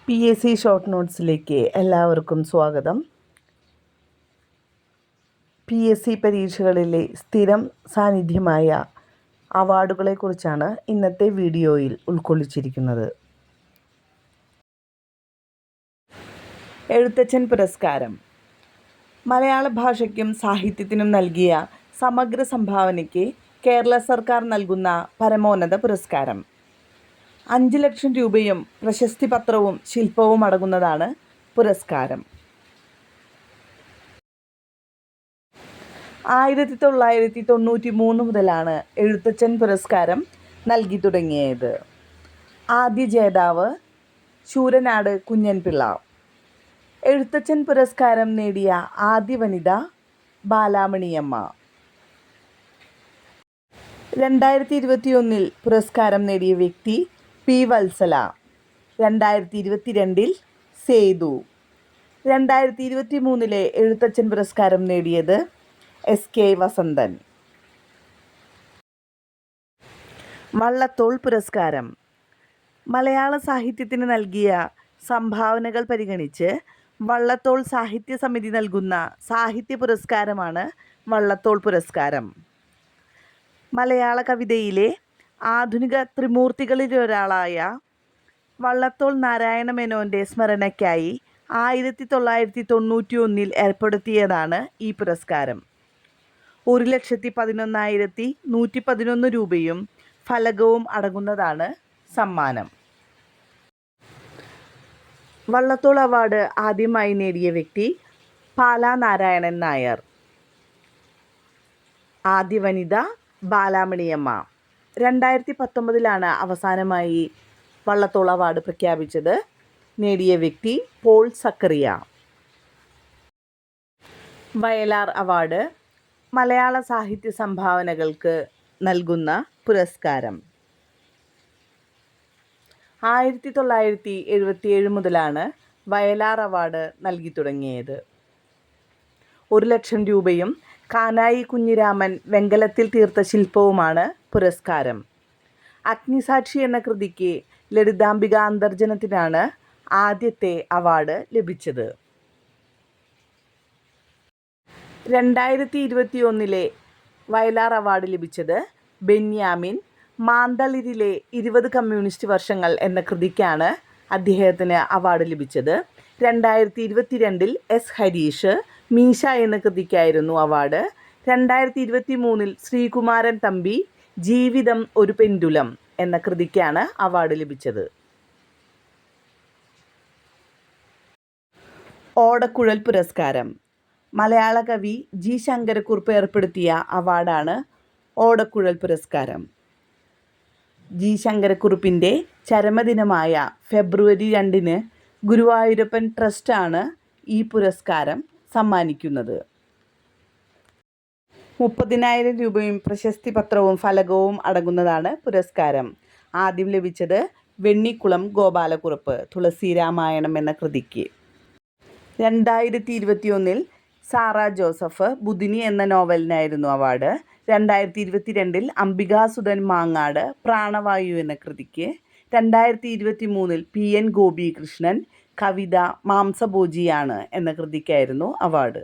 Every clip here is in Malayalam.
PSC ഷോർട്ട് നോട്ട്സിലേക്ക് എല്ലാവർക്കും സ്വാഗതം. PSC പരീക്ഷകളിലെ സ്ഥിരം സാന്നിധ്യമായ അവാർഡുകളെക്കുറിച്ചാണ് ഇന്നത്തെ വീഡിയോയിൽ ഉൾക്കൊള്ളിച്ചിരിക്കുന്നത്. എഴുത്തച്ഛൻ പുരസ്കാരം മലയാള ഭാഷയ്ക്കും സാഹിത്യത്തിനും നൽകിയ സമഗ്ര സംഭാവനയ്ക്ക് കേരള സർക്കാർ നൽകുന്ന പരമോന്നത പുരസ്കാരം. 5 ലക്ഷം രൂപയും പ്രശസ്തി പത്രവും ശില്പവും അടങ്ങുന്നതാണ് പുരസ്കാരം. 1993 മുതലാണ് എഴുത്തച്ഛൻ പുരസ്കാരം നൽകി തുടങ്ങിയത്. ആദ്യ ജേതാവ് ശൂരനാട് കുഞ്ഞൻപിള്ള. എഴുത്തച്ഛൻ പുരസ്കാരം നേടിയ ആദ്യ വനിത ബാലാമണിയമ്മ. 2021 പുരസ്കാരം നേടിയ വ്യക്തി പി. വത്സല. 2022 സേതു. 2023 എഴുത്തച്ഛൻ പുരസ്കാരം നേടിയത് SK വസന്തൻ. വള്ളത്തോൾ പുരസ്കാരം മലയാള സാഹിത്യത്തിന് നൽകിയ സംഭാവനകൾ പരിഗണിച്ച് വള്ളത്തോൾ സാഹിത്യ സമിതി നൽകുന്ന സാഹിത്യ പുരസ്കാരമാണ് വള്ളത്തോൾ പുരസ്കാരം. മലയാള കവിതയിലെ ആധുനിക ത്രിമൂർത്തികളിലൊരാളായ വള്ളത്തോൾ നാരായണ മേനോൻ്റെ സ്മരണയ്ക്കായി 1991 ഏർപ്പെടുത്തിയതാണ് ഈ പുരസ്കാരം. 1,11,111 രൂപയും ഫലകവും അടങ്ങുന്നതാണ് സമ്മാനം. വള്ളത്തോൾ അവാർഡ് ആദ്യമായി നേടിയ വ്യക്തി പാലാ നാരായണൻ നായർ. ആദ്യ വനിത ബാലാമണിയമ്മ. 2019 അവസാനമായി വള്ളത്തോൾ അവാർഡ് പ്രഖ്യാപിച്ചത്. നേടിയ വ്യക്തി പോൾ സക്കറിയ. വയലാർ അവാർഡ് മലയാള സാഹിത്യ സംഭാവനകൾക്ക് നൽകുന്ന പുരസ്കാരം. 1977 മുതലാണ് വയലാർ അവാർഡ് നൽകി തുടങ്ങിയത്. 1 ലക്ഷം രൂപയും കാനായി കുഞ്ഞിരാമൻ വെങ്കലത്തിൽ തീർത്ത ശില്പവുമാണ് പുരസ്കാരം. അഗ്നിസാക്ഷി എന്ന കൃതിക്ക് ലളിതാംബിക അന്തർജനത്തിനാണ് ആദ്യത്തെ അവാർഡ് ലഭിച്ചത്. 2021 വയലാർ അവാർഡ് ലഭിച്ചത് ബെന്യാമിൻ മാന്തളിരിലെ 20 കമ്മ്യൂണിസ്റ്റ് വർഷങ്ങൾ എന്ന കൃതിക്കാണ് അദ്ദേഹത്തിന് അവാർഡ് ലഭിച്ചത്. 2022 S. ഹരീഷ് മീശ എന്ന കൃതിക്കായിരുന്നു അവാർഡ്. 2023 ശ്രീകുമാരൻ തമ്പി ജീവിതം ഒരു പെൻഡുലം എന്ന കൃതിക്കാണ് അവാർഡ് ലഭിച്ചത്. ഓടക്കുഴൽ പുരസ്കാരം മലയാള കവി G. ശങ്കരക്കുറുപ്പ് ഏർപ്പെടുത്തിയ അവാർഡാണ് ഓടക്കുഴൽ പുരസ്കാരം. G. ശങ്കരക്കുറുപ്പിൻ്റെ ചരമദിനമായ ഫെബ്രുവരി 2 ഗുരുവായൂരപ്പൻ ട്രസ്റ്റാണ് ഈ പുരസ്കാരം സമ്മാനിക്കുന്നത്. 30,000 രൂപയും പ്രശസ്തി പത്രവും ഫലകവും അടങ്ങുന്നതാണ് പുരസ്കാരം. ആദ്യം ലഭിച്ചത് വെണ്ണിക്കുളം ഗോപാലക്കുറുപ്പ് തുളസി രാമായണം എന്ന കൃതിക്ക്. 2021 സാറ ജോസഫ് ബുധിനി എന്ന നോവലിനായിരുന്നു അവാർഡ്. 2022 അംബികാസുധൻ മാങ്ങാട് പ്രാണവായു എന്ന കൃതിക്ക്. 2023 PN ഗോപികൃഷ്ണൻ കവിത മാംസഭോജിയാണ് എന്ന കൃതിക്കായിരുന്നു അവാർഡ്.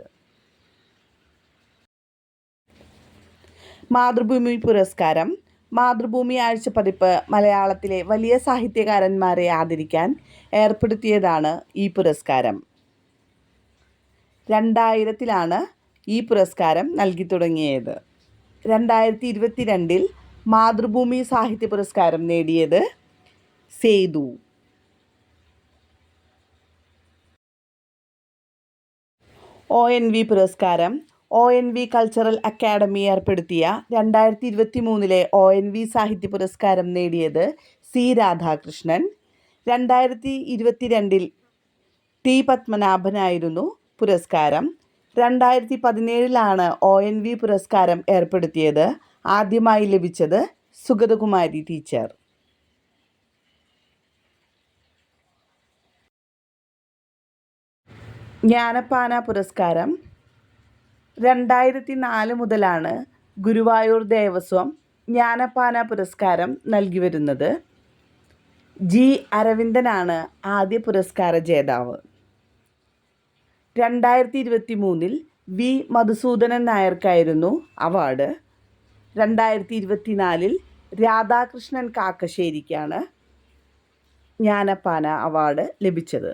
മാതൃഭൂമി പുരസ്കാരം മാതൃഭൂമി ആഴ്ചപ്പതിപ്പ് മലയാളത്തിലെ വലിയ സാഹിത്യകാരന്മാരെ ആദരിക്കാൻ ഏർപ്പെടുത്തിയതാണ് ഈ പുരസ്കാരം. 2000 ഈ പുരസ്കാരം നൽകി തുടങ്ങിയത്. 2022 മാതൃഭൂമി സാഹിത്യ പുരസ്കാരം നേടിയത് സേതു. ONV പുരസ്കാരം ONV കൾച്ചറൽ അക്കാദമി ഏർപ്പെടുത്തിയ 2023 ONV സാഹിത്യ പുരസ്കാരം നേടിയത് C. രാധാകൃഷ്ണൻ. 2022 T. പത്മനാഭനായിരുന്നു പുരസ്കാരം. 2017 ONV പുരസ്കാരം ഏർപ്പെടുത്തിയത്. ആദ്യമായി ലഭിച്ചത് സുഗതകുമാരി ടീച്ചർ. ജ്ഞാനപ്പാന പുരസ്കാരം 2004 മുതലാണ് ഗുരുവായൂർ ദേവസ്വം ജ്ഞാനപ്പാന പുരസ്കാരം നൽകി വരുന്നത്. ജി അരവിന്ദനാണ് ആദ്യ പുരസ്കാര ജേതാവ്. 2023 വി മധുസൂദനൻ നായർക്കായിരുന്നു അവാർഡ്. 2024 രാധാകൃഷ്ണൻ കാക്കശ്ശേരിക്കാണ് ജ്ഞാനപ്പാന അവാർഡ് ലഭിച്ചത്.